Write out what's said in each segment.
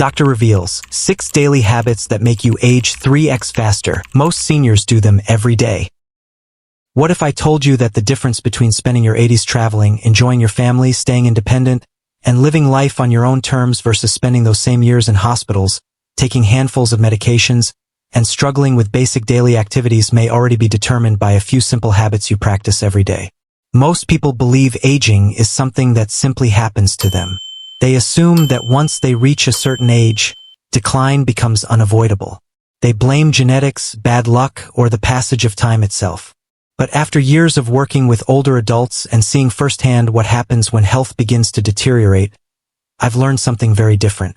Doctor reveals 6 daily habits that make you age 3x faster. Most seniors do them every day. What if I told you that the difference between spending your 80s traveling, enjoying your family, staying independent, and living life on your own terms versus spending those same years in hospitals, taking handfuls of medications, and struggling with basic daily activities may already be determined by a few simple habits you practice every day? Most people believe aging is something that simply happens to them. They assume that once they reach a certain age, decline becomes unavoidable. They blame genetics, bad luck, or the passage of time itself. But after years of working with older adults and seeing firsthand what happens when health begins to deteriorate, I've learned something very different.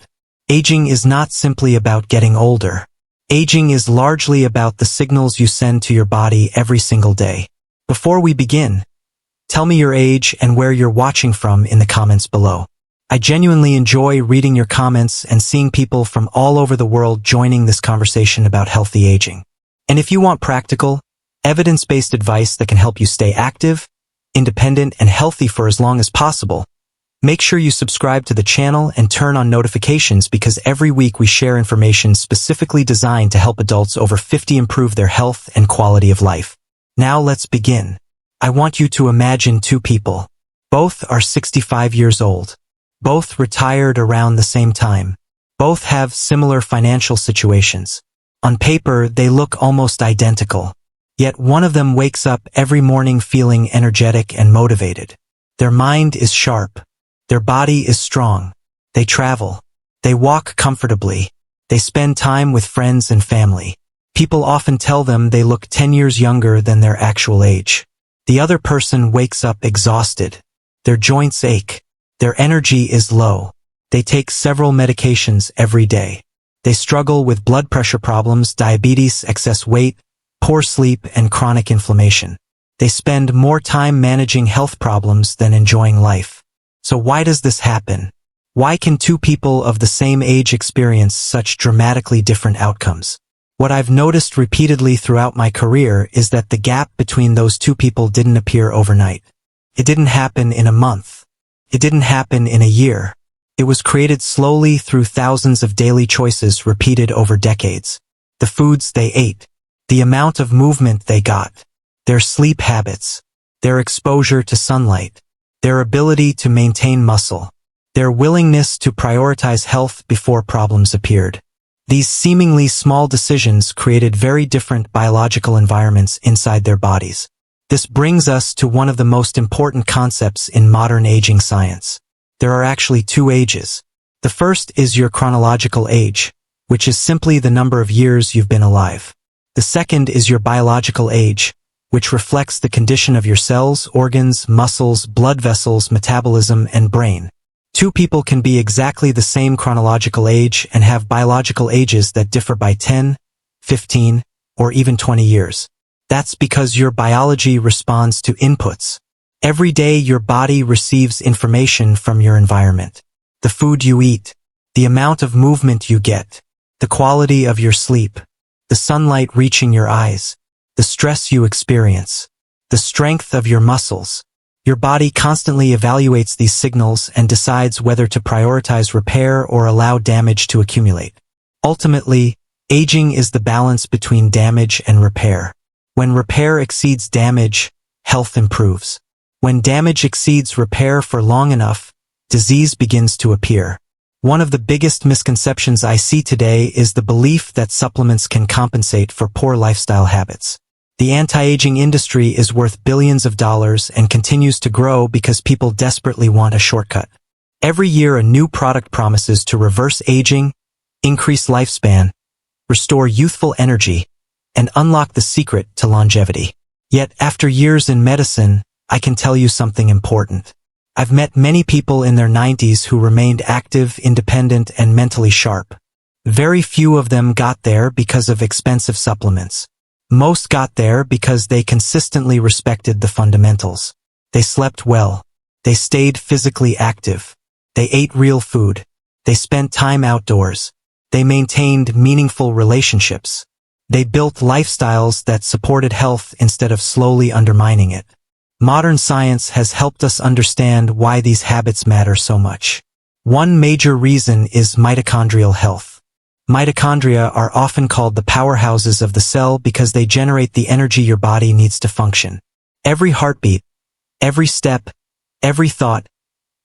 Aging is not simply about getting older. Aging is largely about the signals you send to your body every single day. Before we begin, tell me your age and where you're watching from in the comments below. I genuinely enjoy reading your comments and seeing people from all over the world joining this conversation about healthy aging. And if you want practical, evidence-based advice that can help you stay active, independent, and healthy for as long as possible, make sure you subscribe to the channel and turn on notifications, because every week we share information specifically designed to help adults over 50 improve their health and quality of life. Now let's begin. I want you to imagine 2 people. Both are 65 years old. Both retired around the same time. Both have similar financial situations. On paper, they look almost identical. Yet one of them wakes up every morning feeling energetic and motivated. Their mind is sharp. Their body is strong. They travel. They walk comfortably. They spend time with friends and family. People often tell them they look 10 years younger than their actual age. The other person wakes up exhausted. Their joints ache. Their energy is low. They take several medications every day. They struggle with blood pressure problems, diabetes, excess weight, poor sleep, and chronic inflammation. They spend more time managing health problems than enjoying life. So why does this happen? Why can 2 people of the same age experience such dramatically different outcomes? What I've noticed repeatedly throughout my career is that the gap between those 2 people didn't appear overnight. It didn't happen in a month. It didn't happen in a year. It was created slowly through thousands of daily choices repeated over decades. The foods they ate, the amount of movement they got, their sleep habits, their exposure to sunlight, their ability to maintain muscle, their willingness to prioritize health before problems appeared. These seemingly small decisions created very different biological environments inside their bodies. This brings us to one of the most important concepts in modern aging science. There are actually 2 ages. The first is your chronological age, which is simply the number of years you've been alive. The second is your biological age, which reflects the condition of your cells, organs, muscles, blood vessels, metabolism, and brain. 2 people can be exactly the same chronological age and have biological ages that differ by 10, 15, or even 20 years. That's because your biology responds to inputs. Every day your body receives information from your environment. The food you eat, the amount of movement you get, the quality of your sleep, the sunlight reaching your eyes, the stress you experience, the strength of your muscles. Your body constantly evaluates these signals and decides whether to prioritize repair or allow damage to accumulate. Ultimately, aging is the balance between damage and repair. When repair exceeds damage, health improves. When damage exceeds repair for long enough, disease begins to appear. One of the biggest misconceptions I see today is the belief that supplements can compensate for poor lifestyle habits. The anti-aging industry is worth billions of dollars and continues to grow because people desperately want a shortcut. Every year a new product promises to reverse aging, increase lifespan, restore youthful energy, and unlock the secret to longevity. Yet, after years in medicine, I can tell you something important. I've met many people in their 90s who remained active, independent, and mentally sharp. Very few of them got there because of expensive supplements. Most got there because they consistently respected the fundamentals. They slept well. They stayed physically active. They ate real food. They spent time outdoors. They maintained meaningful relationships. They built lifestyles that supported health instead of slowly undermining it. Modern science has helped us understand why these habits matter so much. One major reason is mitochondrial health. Mitochondria are often called the powerhouses of the cell because they generate the energy your body needs to function. Every heartbeat, every step, every thought,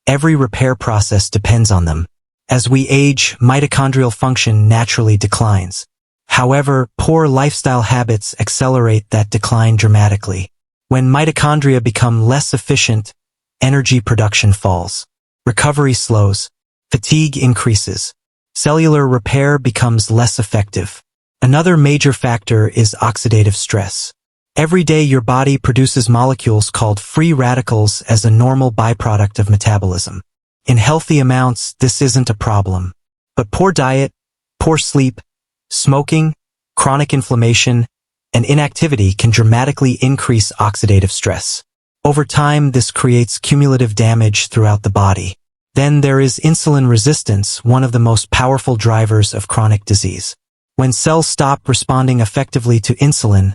every repair process depends on them. As we age, mitochondrial function naturally declines. However, poor lifestyle habits accelerate that decline dramatically. When mitochondria become less efficient, energy production falls. Recovery slows. Fatigue increases. Cellular repair becomes less effective. Another major factor is oxidative stress. Every day your body produces molecules called free radicals as a normal byproduct of metabolism. In healthy amounts, this isn't a problem. But poor diet, poor sleep, smoking, chronic inflammation, and inactivity can dramatically increase oxidative stress. Over time, this creates cumulative damage throughout the body. Then there is insulin resistance, one of the most powerful drivers of chronic disease. When cells stop responding effectively to insulin,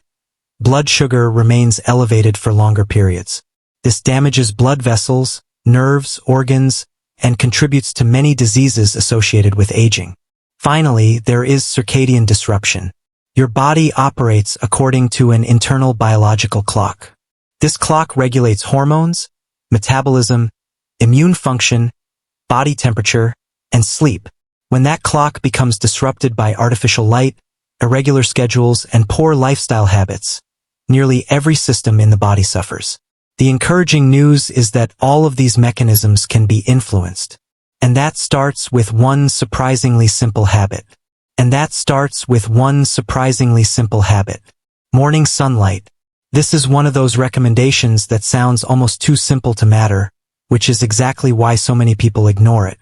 blood sugar remains elevated for longer periods. This damages blood vessels, nerves, organs, and contributes to many diseases associated with aging. Finally, there is circadian disruption. Your body operates according to an internal biological clock. This clock regulates hormones, metabolism, immune function, body temperature, and sleep. When that clock becomes disrupted by artificial light, irregular schedules, and poor lifestyle habits, nearly every system in the body suffers. The encouraging news is that all of these mechanisms can be influenced. And that starts with one surprisingly simple habit. Morning sunlight. This is one of those recommendations that sounds almost too simple to matter, which is exactly why so many people ignore it.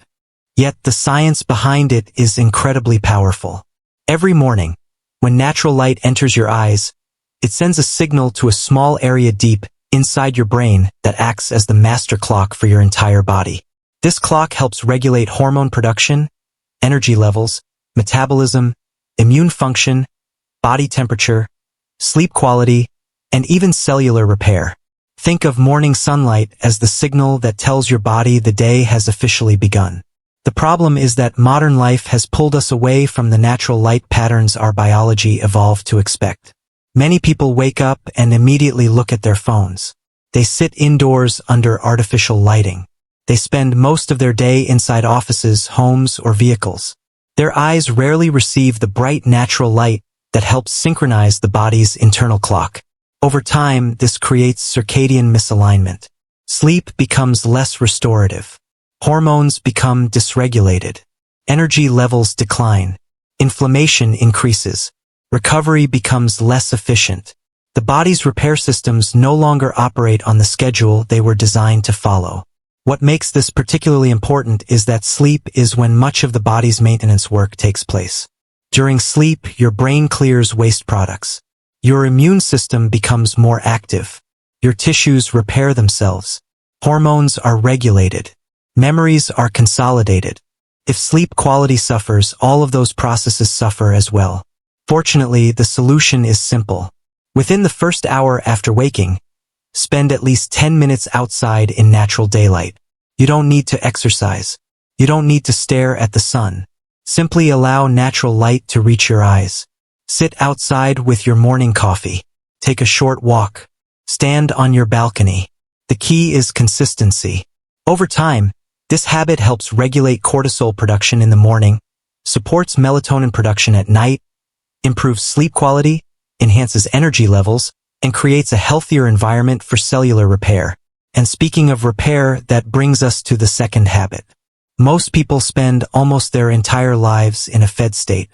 Yet the science behind it is incredibly powerful. Every morning, when natural light enters your eyes, it sends a signal to a small area deep inside your brain that acts as the master clock for your entire body. This clock helps regulate hormone production, energy levels, metabolism, immune function, body temperature, sleep quality, and even cellular repair. Think of morning sunlight as the signal that tells your body the day has officially begun. The problem is that modern life has pulled us away from the natural light patterns our biology evolved to expect. Many people wake up and immediately look at their phones. They sit indoors under artificial lighting. They spend most of their day inside offices, homes, or vehicles. Their eyes rarely receive the bright natural light that helps synchronize the body's internal clock. Over time, this creates circadian misalignment. Sleep becomes less restorative. Hormones become dysregulated. Energy levels decline. Inflammation increases. Recovery becomes less efficient. The body's repair systems no longer operate on the schedule they were designed to follow. What makes this particularly important is that sleep is when much of the body's maintenance work takes place. During sleep, your brain clears waste products. Your immune system becomes more active. Your tissues repair themselves. Hormones are regulated. Memories are consolidated. If sleep quality suffers, all of those processes suffer as well. Fortunately, the solution is simple. Within the first hour after waking, spend at least 10 minutes outside in natural daylight. You don't need to exercise. You don't need to stare at the sun. Simply allow natural light to reach your eyes. Sit outside with your morning coffee. Take a short walk. Stand on your balcony. The key is consistency. Over time, this habit helps regulate cortisol production in the morning, supports melatonin production at night, improves sleep quality, enhances energy levels, and creates a healthier environment for cellular repair. And speaking of repair, that brings us to the second habit. Most people spend almost their entire lives in a fed state.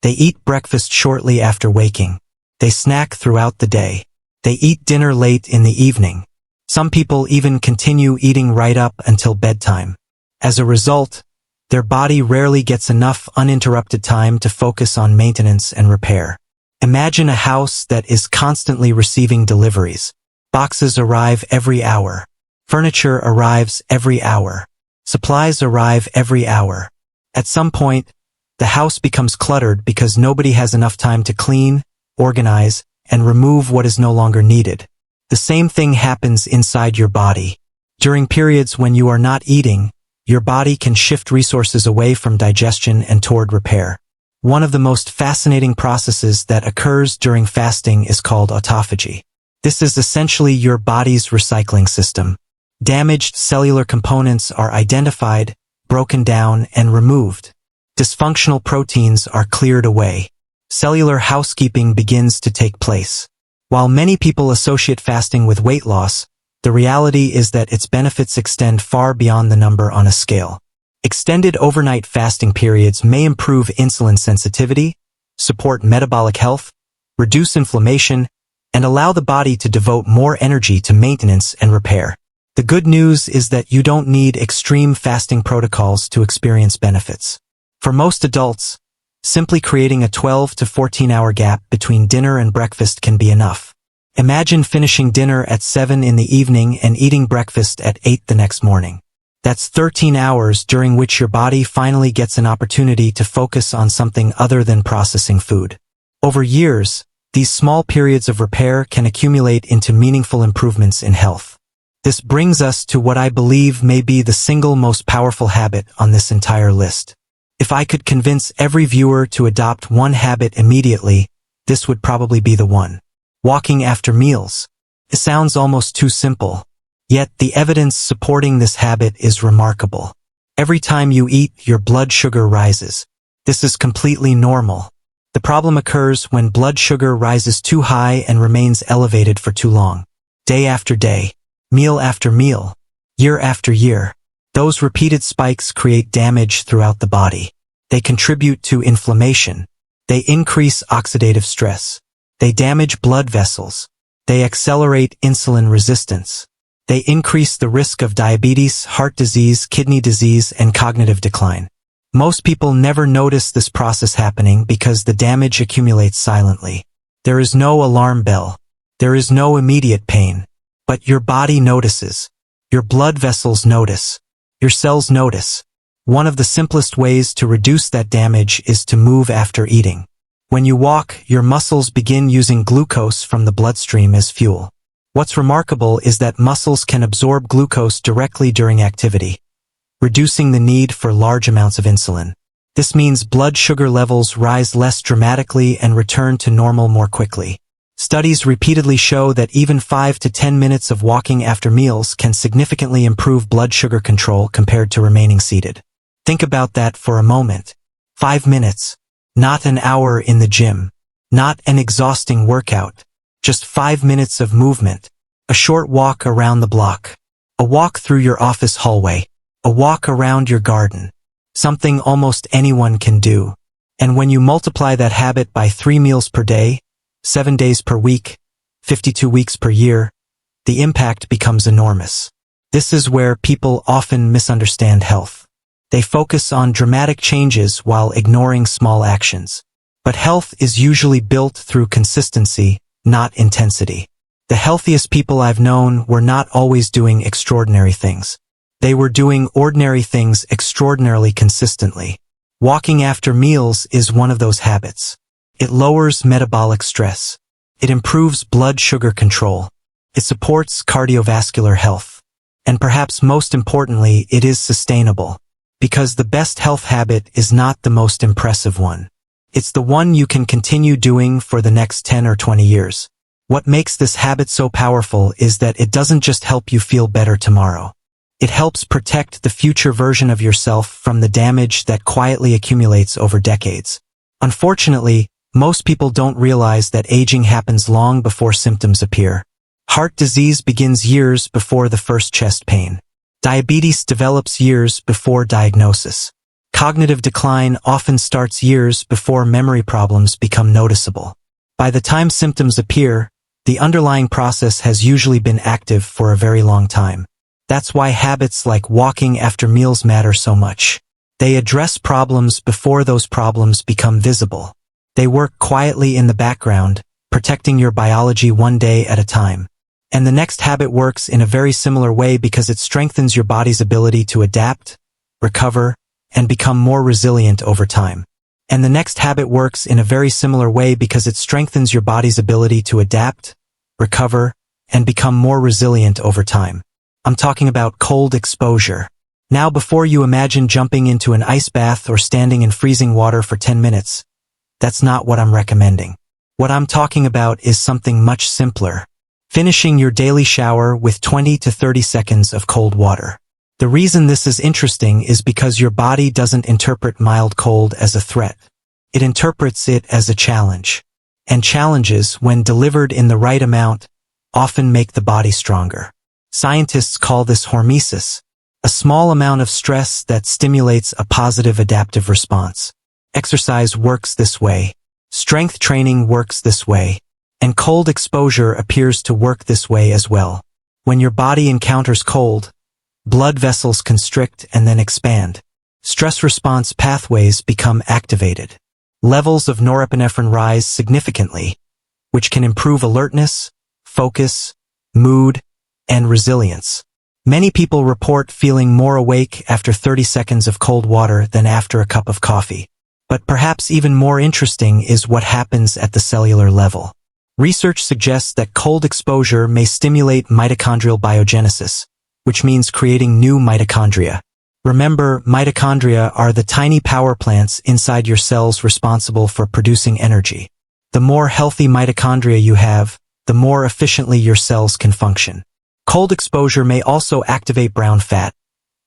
They eat breakfast shortly after waking. They snack throughout the day. They eat dinner late in the evening. Some people even continue eating right up until bedtime. As a result, their body rarely gets enough uninterrupted time to focus on maintenance and repair. Imagine a house that is constantly receiving deliveries. Boxes arrive every hour. Furniture arrives every hour. Supplies arrive every hour. At some point, the house becomes cluttered because nobody has enough time to clean, organize, and remove what is no longer needed. The same thing happens inside your body. During periods when you are not eating, your body can shift resources away from digestion and toward repair. One of the most fascinating processes that occurs during fasting is called autophagy. This is essentially your body's recycling system. Damaged cellular components are identified, broken down, and removed. Dysfunctional proteins are cleared away. Cellular housekeeping begins to take place. While many people associate fasting with weight loss, the reality is that its benefits extend far beyond the number on a scale. Extended overnight fasting periods may improve insulin sensitivity, support metabolic health, reduce inflammation, and allow the body to devote more energy to maintenance and repair. The good news is that you don't need extreme fasting protocols to experience benefits. For most adults, simply creating a 12 to 14-hour gap between dinner and breakfast can be enough. Imagine finishing dinner at 7 in the evening and eating breakfast at 8 the next morning. That's 13 hours during which your body finally gets an opportunity to focus on something other than processing food. Over years, these small periods of repair can accumulate into meaningful improvements in health. This brings us to what I believe may be the single most powerful habit on this entire list. If I could convince every viewer to adopt one habit immediately, this would probably be the one. Walking after meals. It sounds almost too simple. Yet the evidence supporting this habit is remarkable. Every time you eat, your blood sugar rises. This is completely normal. The problem occurs when blood sugar rises too high and remains elevated for too long. Day after day, meal after meal, year after year. Those repeated spikes create damage throughout the body. They contribute to inflammation. They increase oxidative stress. They damage blood vessels. They accelerate insulin resistance. They increase the risk of diabetes, heart disease, kidney disease, and cognitive decline. Most people never notice this process happening because the damage accumulates silently. There is no alarm bell. There is no immediate pain. But your body notices. Your blood vessels notice. Your cells notice. One of the simplest ways to reduce that damage is to move after eating. When you walk, your muscles begin using glucose from the bloodstream as fuel. What's remarkable is that muscles can absorb glucose directly during activity, reducing the need for large amounts of insulin. This means blood sugar levels rise less dramatically and return to normal more quickly. Studies repeatedly show that even 5 to 10 minutes of walking after meals can significantly improve blood sugar control compared to remaining seated. Think about that for a moment. 5 minutes. Not an hour in the gym. Not an exhausting workout. Just 5 minutes of movement. A short walk around the block. A walk through your office hallway. A walk around your garden. Something almost anyone can do. And when you multiply that habit by 3 meals per day, 7 days per week, 52 weeks per year, the impact becomes enormous. This is where people often misunderstand health. They focus on dramatic changes while ignoring small actions. But health is usually built through consistency, not intensity. The healthiest people I've known were not always doing extraordinary things. They were doing ordinary things extraordinarily consistently. Walking after meals is one of those habits. It lowers metabolic stress. It improves blood sugar control. It supports cardiovascular health. And perhaps most importantly, it is sustainable. Because the best health habit is not the most impressive one. It's the one you can continue doing for the next 10 or 20 years. What makes this habit so powerful is that it doesn't just help you feel better tomorrow. It helps protect the future version of yourself from the damage that quietly accumulates over decades. Unfortunately, most people don't realize that aging happens long before symptoms appear. Heart disease begins years before the first chest pain. Diabetes develops years before diagnosis. Cognitive decline often starts years before memory problems become noticeable. By the time symptoms appear, the underlying process has usually been active for a very long time. That's why habits like walking after meals matter so much. They address problems before those problems become visible. They work quietly in the background, protecting your biology one day at a time. And the next habit works in a very similar way because it strengthens your body's ability to adapt, recover, and become more resilient over time. And the next habit works in a very similar way because it strengthens your body's ability to adapt, recover, and become more resilient over time. I'm talking about cold exposure. Now before you imagine jumping into an ice bath or standing in freezing water for 10 minutes, that's not what I'm recommending. What I'm talking about is something much simpler. Finishing your daily shower with 20 to 30 seconds of cold water. The reason this is interesting is because your body doesn't interpret mild cold as a threat. It interprets it as a challenge. And challenges, when delivered in the right amount, often make the body stronger. Scientists call this hormesis, a small amount of stress that stimulates a positive adaptive response. Exercise works this way. Strength training works this way. And cold exposure appears to work this way as well. When your body encounters cold, blood vessels constrict and then expand. Stress response pathways become activated. Levels of norepinephrine rise significantly, which can improve alertness, focus, mood, and resilience. Many people report feeling more awake after 30 seconds of cold water than after a cup of coffee. But perhaps even more interesting is what happens at the cellular level. Research suggests that cold exposure may stimulate mitochondrial biogenesis, which means creating new mitochondria. Remember, mitochondria are the tiny power plants inside your cells responsible for producing energy. The more healthy mitochondria you have, the more efficiently your cells can function. Cold exposure may also activate brown fat,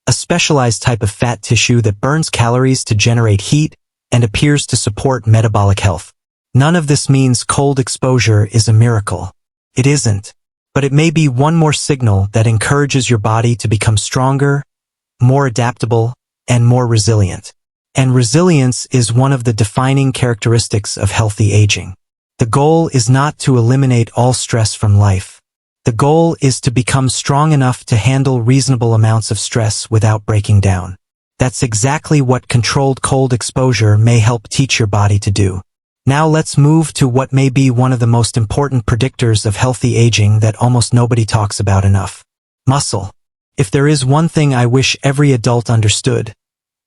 a specialized type of fat tissue that burns calories to generate heat and appears to support metabolic health. None of this means cold exposure is a miracle. It isn't. But it may be one more signal that encourages your body to become stronger, more adaptable, and more resilient. And resilience is one of the defining characteristics of healthy aging. The goal is not to eliminate all stress from life. The goal is to become strong enough to handle reasonable amounts of stress without breaking down. That's exactly what controlled cold exposure may help teach your body to do. Now let's move to what may be one of the most important predictors of healthy aging that almost nobody talks about enough. Muscle. If there is one thing I wish every adult understood,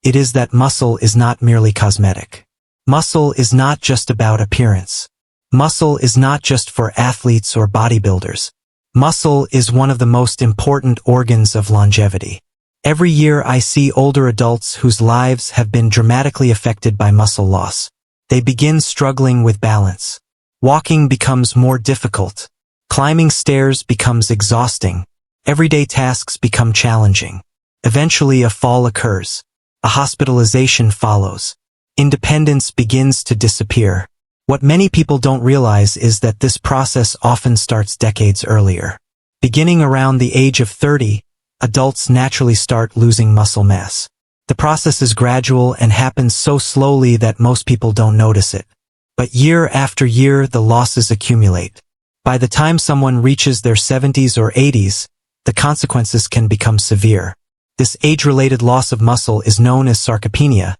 it is that muscle is not merely cosmetic. Muscle is not just about appearance. Muscle is not just for athletes or bodybuilders. Muscle is one of the most important organs of longevity. Every year I see older adults whose lives have been dramatically affected by muscle loss. They begin struggling with balance. Walking becomes more difficult. Climbing stairs becomes exhausting. Everyday tasks become challenging. Eventually a fall occurs. A hospitalization follows. Independence begins to disappear. What many people don't realize is that this process often starts decades earlier. Beginning around the age of 30, adults naturally start losing muscle mass. The process is gradual and happens so slowly that most people don't notice it. But year after year, the losses accumulate. By the time someone reaches their 70s or 80s, the consequences can become severe. This age-related loss of muscle is known as sarcopenia,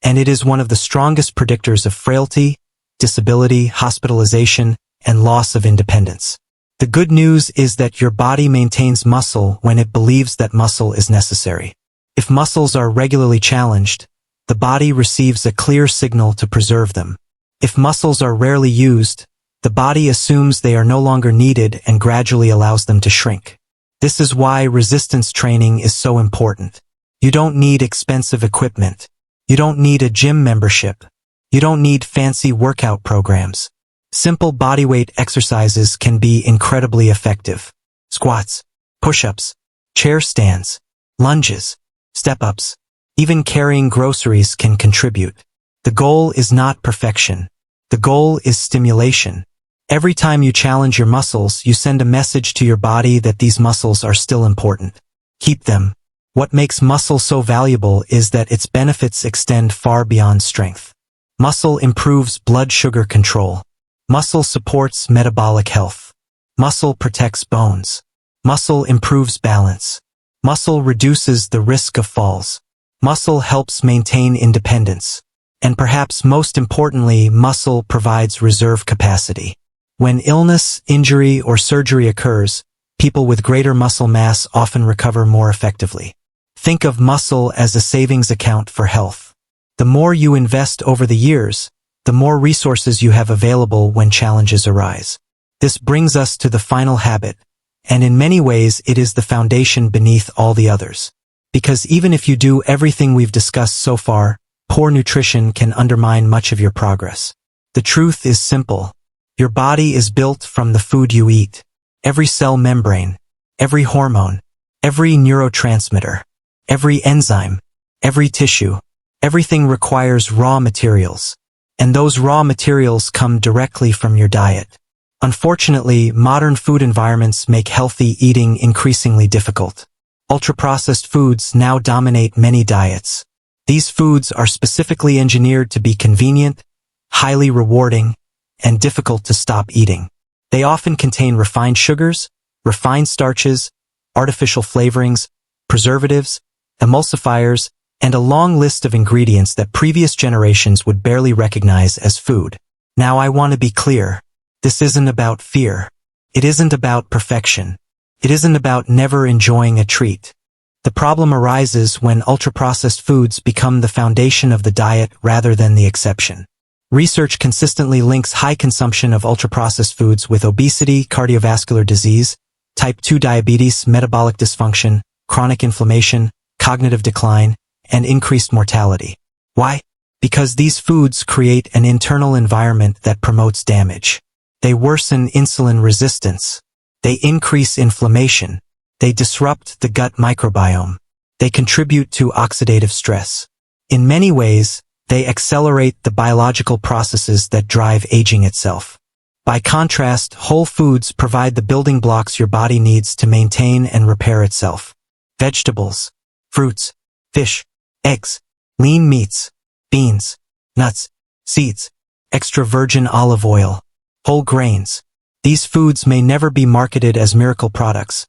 and it is one of the strongest predictors of frailty, disability, hospitalization, and loss of independence. The good news is that your body maintains muscle when it believes that muscle is necessary. If muscles are regularly challenged, the body receives a clear signal to preserve them. If muscles are rarely used, the body assumes they are no longer needed and gradually allows them to shrink. This is why resistance training is so important. You don't need expensive equipment. You don't need a gym membership. You don't need fancy workout programs. Simple bodyweight exercises can be incredibly effective. Squats, push-ups, chair stands, lunges, step-ups, even carrying groceries can contribute. The goal is not perfection. The goal is stimulation. Every time you challenge your muscles, you send a message to your body that these muscles are still important. Keep them. What makes muscle so valuable is that its benefits extend far beyond strength. Muscle improves blood sugar control. Muscle supports metabolic health. Muscle protects bones. Muscle improves balance. Muscle reduces the risk of falls. Muscle helps maintain independence. And perhaps most importantly, muscle provides reserve capacity. When illness, injury, or surgery occurs, people with greater muscle mass often recover more effectively. Think of muscle as a savings account for health. The more you invest over the years, the more resources you have available when challenges arise. This brings us to the final habit, and in many ways it is the foundation beneath all the others. Because even if you do everything we've discussed so far, poor nutrition can undermine much of your progress. The truth is simple. Your body is built from the food you eat. Every cell membrane, every hormone, every neurotransmitter, every enzyme, every tissue, everything requires raw materials. And those raw materials come directly from your diet. Unfortunately, modern food environments make healthy eating increasingly difficult. Ultra-processed foods now dominate many diets. These foods are specifically engineered to be convenient, highly rewarding, and difficult to stop eating. They often contain refined sugars, refined starches, artificial flavorings, preservatives, emulsifiers, and a long list of ingredients that previous generations would barely recognize as food. Now I want to be clear. This isn't about fear. It isn't about perfection. It isn't about never enjoying a treat. The problem arises when ultra-processed foods become the foundation of the diet rather than the exception. Research consistently links high consumption of ultra-processed foods with obesity, cardiovascular disease, type 2 diabetes, metabolic dysfunction, chronic inflammation, cognitive decline, and increased mortality. Why? Because these foods create an internal environment that promotes damage. They worsen insulin resistance. They increase inflammation. They disrupt the gut microbiome. They contribute to oxidative stress. In many ways, they accelerate the biological processes that drive aging itself. By contrast, whole foods provide the building blocks your body needs to maintain and repair itself. Vegetables, fruits, fish, eggs, lean meats, beans, nuts, seeds, extra virgin olive oil, whole grains. These foods may never be marketed as miracle products,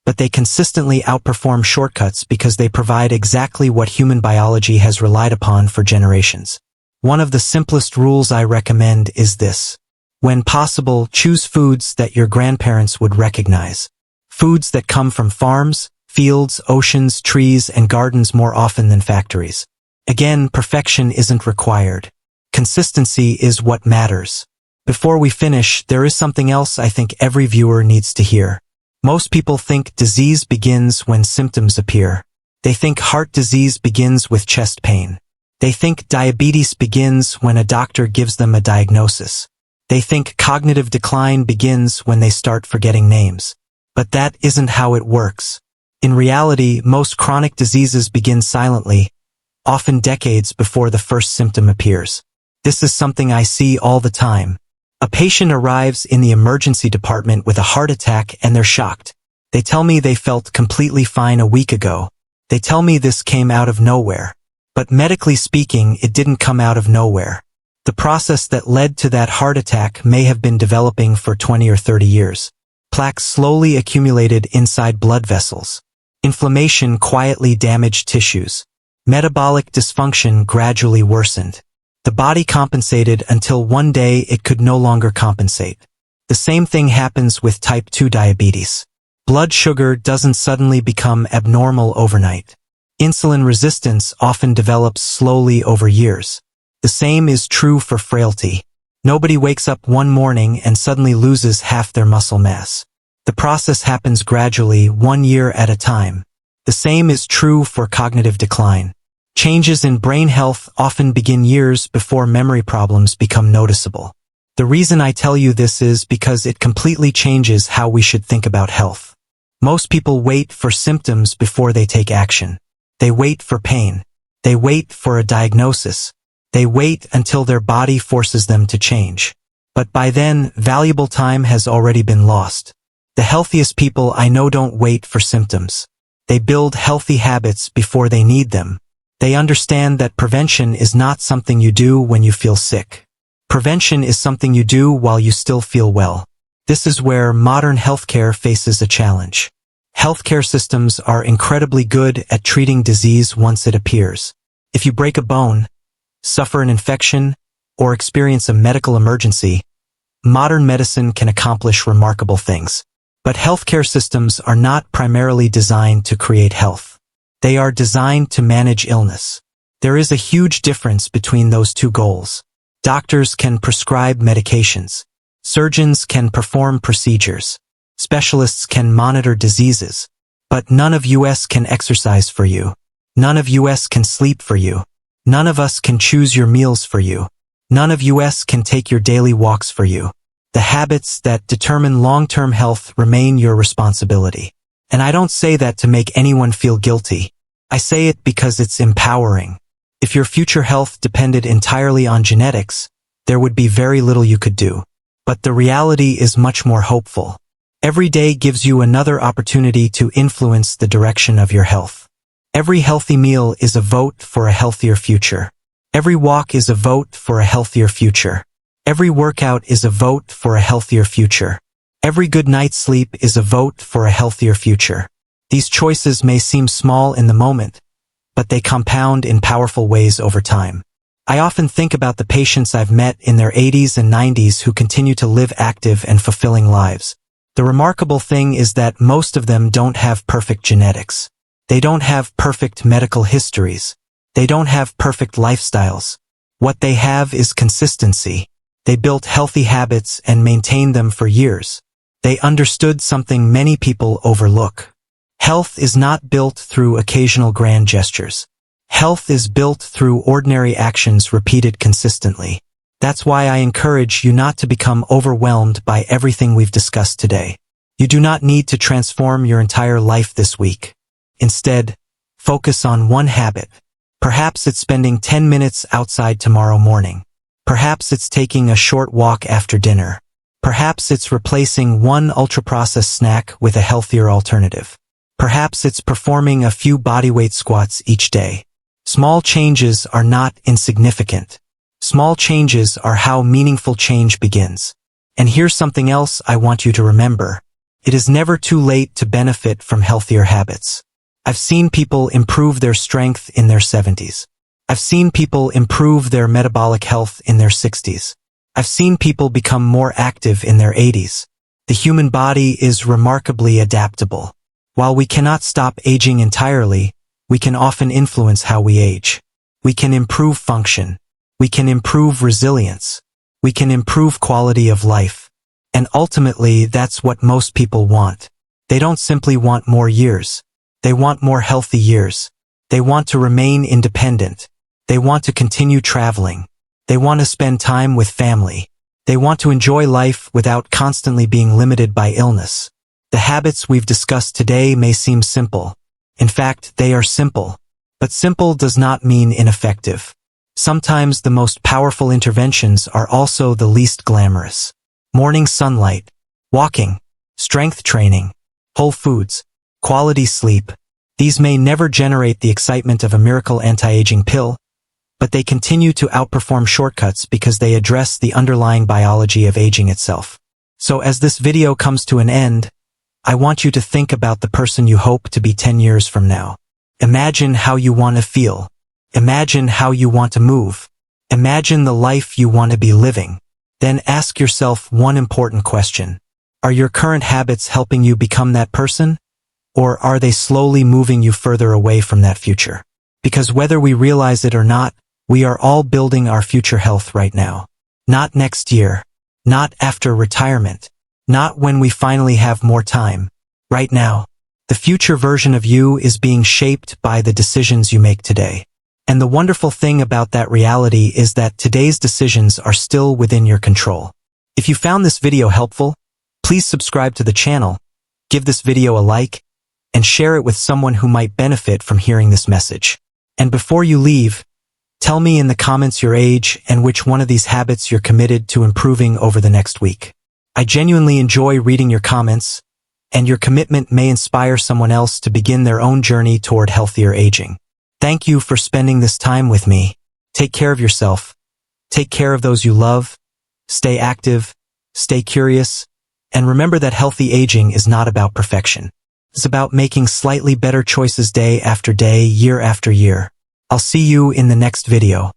but they consistently outperform shortcuts because they provide exactly what human biology has relied upon for generations. One of the simplest rules I recommend is this. When possible, choose foods that your grandparents would recognize. Foods that come from farms, fields, oceans, trees, and gardens more often than factories. Again, perfection isn't required. Consistency is what matters. Before we finish, there is something else I think every viewer needs to hear. Most people think disease begins when symptoms appear. They think heart disease begins with chest pain. They think diabetes begins when a doctor gives them a diagnosis. They think cognitive decline begins when they start forgetting names. But that isn't how it works. In reality, most chronic diseases begin silently, often decades before the first symptom appears. This is something I see all the time. A patient arrives in the emergency department with a heart attack and they're shocked. They tell me they felt completely fine a week ago. They tell me this came out of nowhere. But medically speaking, it didn't come out of nowhere. The process that led to that heart attack may have been developing for 20 or 30 years. Plaques slowly accumulated inside blood vessels. Inflammation quietly damaged tissues. Metabolic dysfunction gradually worsened. The body compensated until one day it could no longer compensate. The same thing happens with type 2 diabetes. Blood sugar doesn't suddenly become abnormal overnight. Insulin resistance often develops slowly over years. The same is true for frailty. Nobody wakes up one morning and suddenly loses half their muscle mass. The process happens gradually, 1 year at a time. The same is true for cognitive decline. Changes in brain health often begin years before memory problems become noticeable. The reason I tell you this is because it completely changes how we should think about health. Most people wait for symptoms before they take action. They wait for pain. They wait for a diagnosis. They wait until their body forces them to change. But by then, valuable time has already been lost. The healthiest people I know don't wait for symptoms. They build healthy habits before they need them. They understand that prevention is not something you do when you feel sick. Prevention is something you do while you still feel well. This is where modern healthcare faces a challenge. Healthcare systems are incredibly good at treating disease once it appears. If you break a bone, suffer an infection, or experience a medical emergency, modern medicine can accomplish remarkable things. But healthcare systems are not primarily designed to create health. They are designed to manage illness. There is a huge difference between those two goals. Doctors can prescribe medications. Surgeons can perform procedures. Specialists can monitor diseases. But none of us can exercise for you. None of us can sleep for you. None of us can choose your meals for you. None of us can take your daily walks for you. The habits that determine long-term health remain your responsibility. And I don't say that to make anyone feel guilty. I say it because it's empowering. If your future health depended entirely on genetics, there would be very little you could do. But the reality is much more hopeful. Every day gives you another opportunity to influence the direction of your health. Every healthy meal is a vote for a healthier future. Every walk is a vote for a healthier future. Every workout is a vote for a healthier future. Every good night's sleep is a vote for a healthier future. These choices may seem small in the moment, but they compound in powerful ways over time. I often think about the patients I've met in their 80s and 90s who continue to live active and fulfilling lives. The remarkable thing is that most of them don't have perfect genetics. They don't have perfect medical histories. They don't have perfect lifestyles. What they have is consistency. They built healthy habits and maintained them for years. They understood something many people overlook. Health is not built through occasional grand gestures. Health is built through ordinary actions repeated consistently. That's why I encourage you not to become overwhelmed by everything we've discussed today. You do not need to transform your entire life this week. Instead, focus on one habit. Perhaps it's spending 10 minutes outside tomorrow morning. Perhaps it's taking a short walk after dinner. Perhaps it's replacing one ultra-processed snack with a healthier alternative. Perhaps it's performing a few bodyweight squats each day. Small changes are not insignificant. Small changes are how meaningful change begins. And here's something else I want you to remember. It is never too late to benefit from healthier habits. I've seen people improve their strength in their 70s. I've seen people improve their metabolic health in their 60s. I've seen people become more active in their 80s. The human body is remarkably adaptable. While we cannot stop aging entirely, we can often influence how we age. We can improve function. We can improve resilience. We can improve quality of life. And ultimately, that's what most people want. They don't simply want more years. They want more healthy years. They want to remain independent. They want to continue traveling. They want to spend time with family. They want to enjoy life without constantly being limited by illness. The habits we've discussed today may seem simple. In fact, they are simple. But simple does not mean ineffective. Sometimes the most powerful interventions are also the least glamorous. Morning sunlight, walking, strength training, whole foods, quality sleep. These may never generate the excitement of a miracle anti-aging pill, but they continue to outperform shortcuts because they address the underlying biology of aging itself. So as this video comes to an end, I want you to think about the person you hope to be 10 years from now. Imagine how you want to feel. Imagine how you want to move. Imagine the life you want to be living. Then ask yourself one important question. Are your current habits helping you become that person? Or are they slowly moving you further away from that future? Because whether we realize it or not, we are all building our future health right now. Not next year. Not after retirement. Not when we finally have more time. Right now. The future version of you is being shaped by the decisions you make today. And the wonderful thing about that reality is that today's decisions are still within your control. If you found this video helpful, please subscribe to the channel, give this video a like, and share it with someone who might benefit from hearing this message. And before you leave, tell me in the comments your age and which one of these habits you're committed to improving over the next week. I genuinely enjoy reading your comments, and your commitment may inspire someone else to begin their own journey toward healthier aging. Thank you for spending this time with me. Take care of yourself. Take care of those you love. Stay active. Stay curious. And remember that healthy aging is not about perfection. It's about making slightly better choices day after day, year after year. I'll see you in the next video.